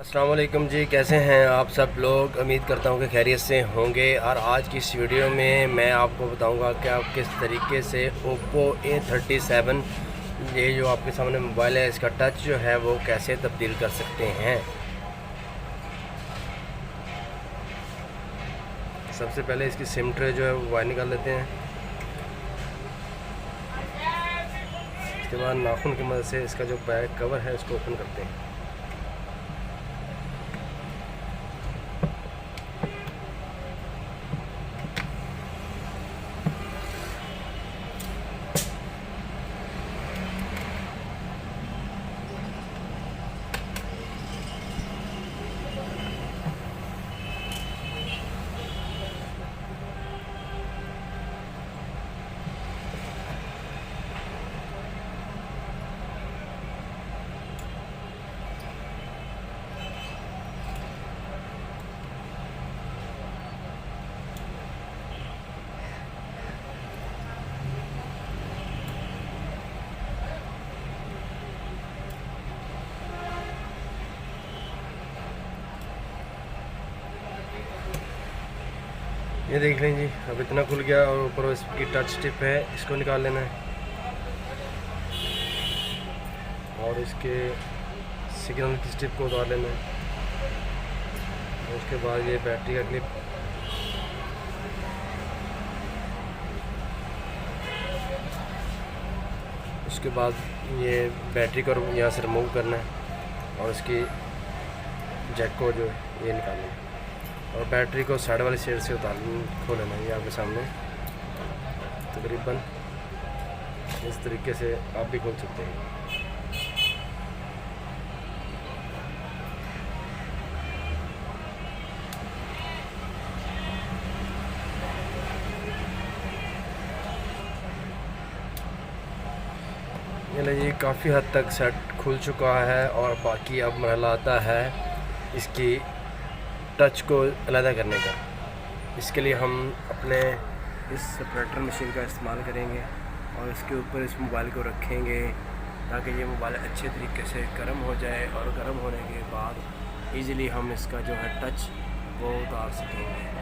अस्सलाम वालेकुम जी, कैसे हैं आप सब लोग। उम्मीद करता हूं कि खैरियत से होंगे। और आज की इस वीडियो में मैं आपको बताऊंगा कि आप किस तरीके से Oppo A37 ये जो आपके सामने मोबाइल है, इसका टच जो है वो कैसे तब्दील कर सकते हैं। सबसे पहले इसकी सिम ट्रे जो है वो बाहर निकाल लेते हैं। इसके बाद नाखून की मदद से इसका जो बैक कवर है उसको ओपन करते हैं। ये देख लें जी, अब इतना खुल गया और ऊपर इसकी टच टिप है, इसको निकाल लेना है। और इसके सिग्नल की स्टिप को उतार लेना है। और उसके बाद ये बैटरी का क्लिप, उसके बाद ये बैटरी को यहाँ से रिमूव करना है और इसकी जैक को जो ये निकालना है और बैटरी को साइड वाली साइड से खोल लेना है। ये आपके सामने तकरीबन इस तरीके से आप भी खोल सकते हैं। ये लीजिए, काफ़ी हद तक सेट खुल चुका है और बाकी अब मरहला आता है इसकी टच को अलग करने का। इसके लिए हम अपने इस सेपरेटर मशीन का इस्तेमाल करेंगे और इसके ऊपर इस मोबाइल को रखेंगे ताकि ये मोबाइल अच्छे तरीके से गर्म हो जाए और गर्म होने के बाद इजीली हम इसका जो है टच वो उतार सकेंगे।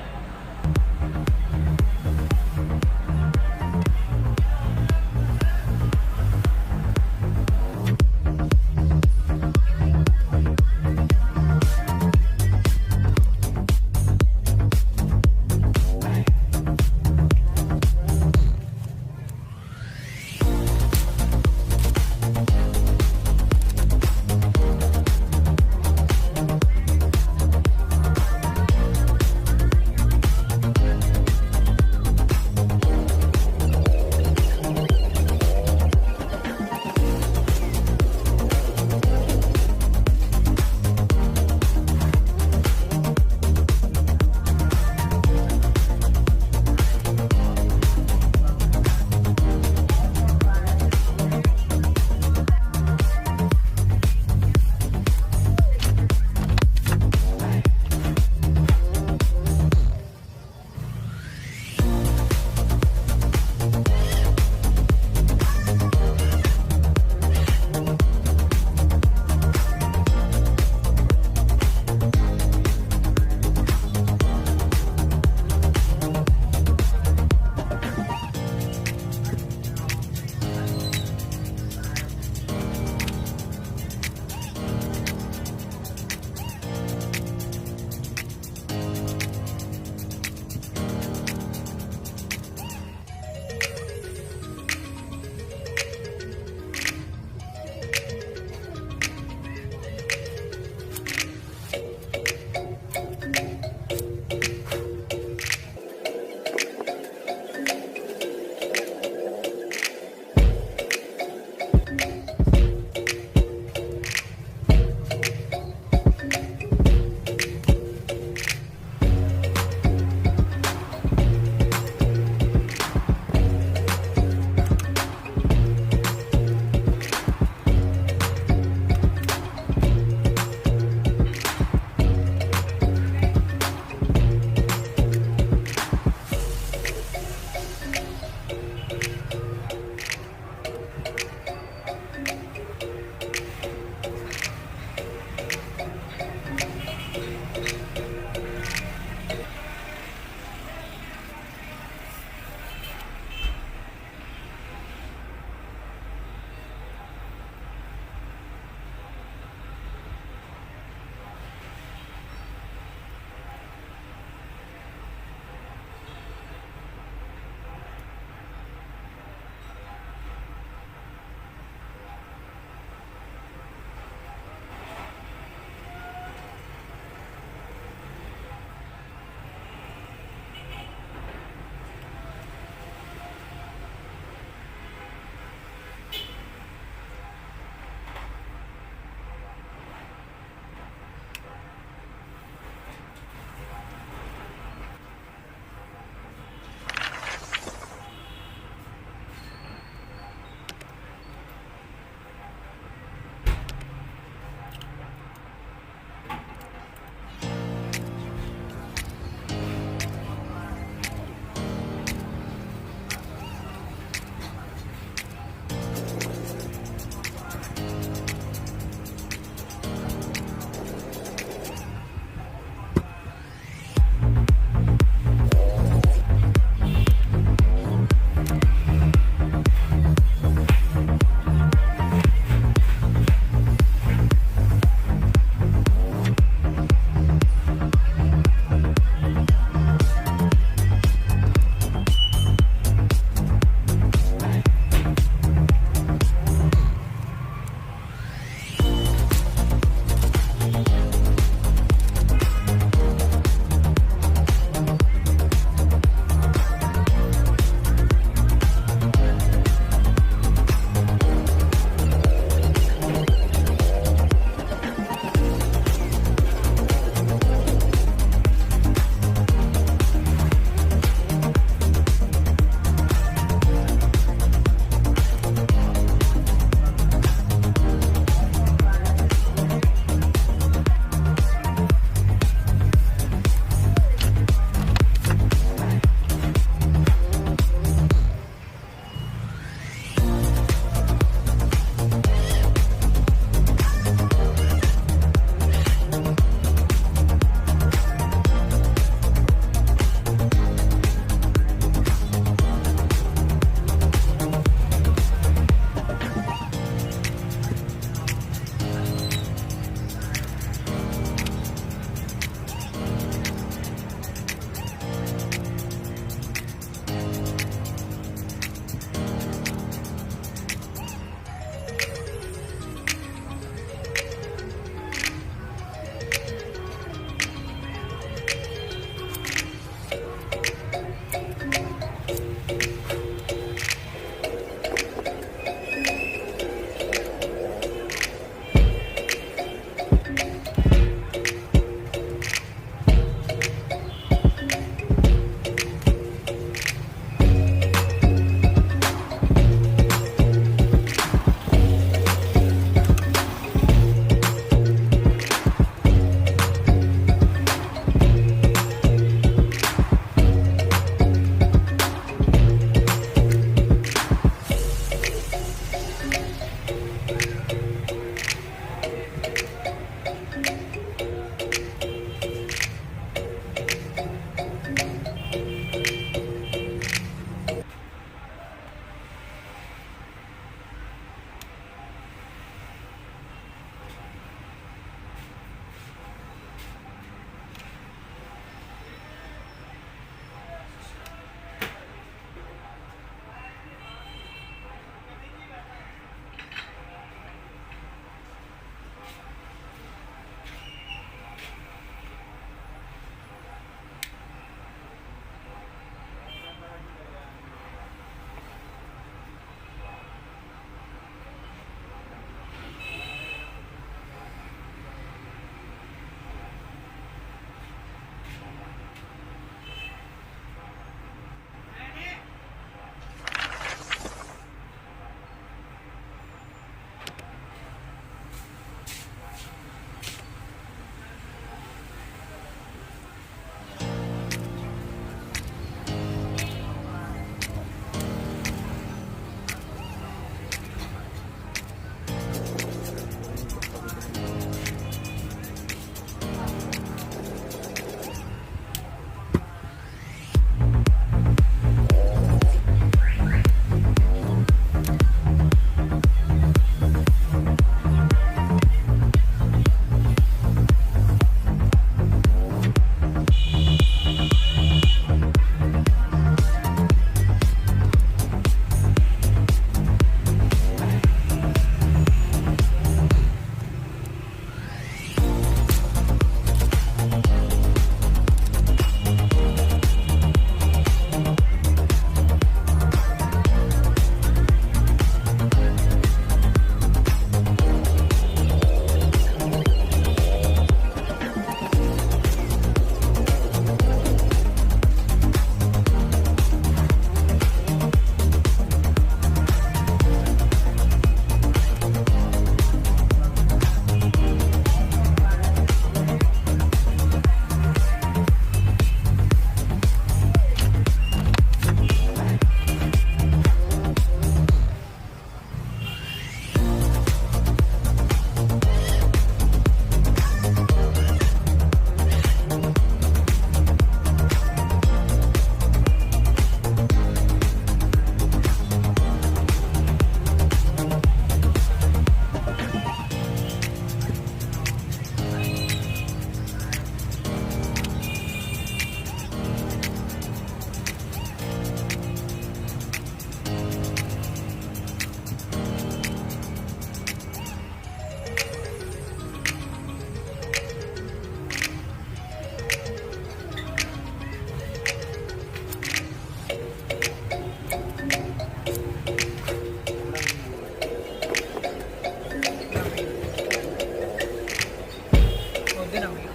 इधर आओ यार।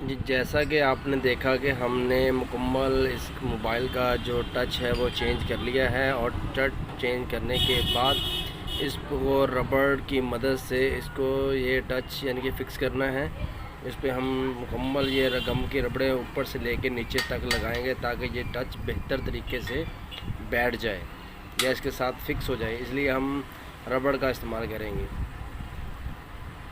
जी, जैसा कि आपने देखा कि हमने मुकम्मल इस मोबाइल का जो टच है वो चेंज कर लिया है, और टच चेंज करने के बाद इसको रबड़ की मदद से इसको ये टच यानी कि फ़िक्स करना है। इस पे हम मुकम्मल ये गम की रबड़ें ऊपर से लेके नीचे तक लगाएंगे ताकि ये टच बेहतर तरीके से बैठ जाए या इसके साथ फ़िक्स हो जाए, इसलिए हम रबड़ का इस्तेमाल करेंगे।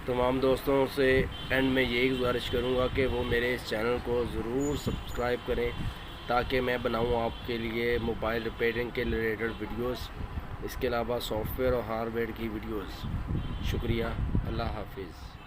तमाम दोस्तों से एंड में यही गुजारिश करूँगा कि वो मेरे इस चैनल को ज़रूर सब्सक्राइब करें ताकि मैं बनाऊँ आपके लिए मोबाइल रिपेयरिंग के रिलेटेड वीडियोस, इसके अलावा सॉफ्टवेयर और हार्डवेयर की वीडियोस। शुक्रिया, अल्लाह हाफिज़।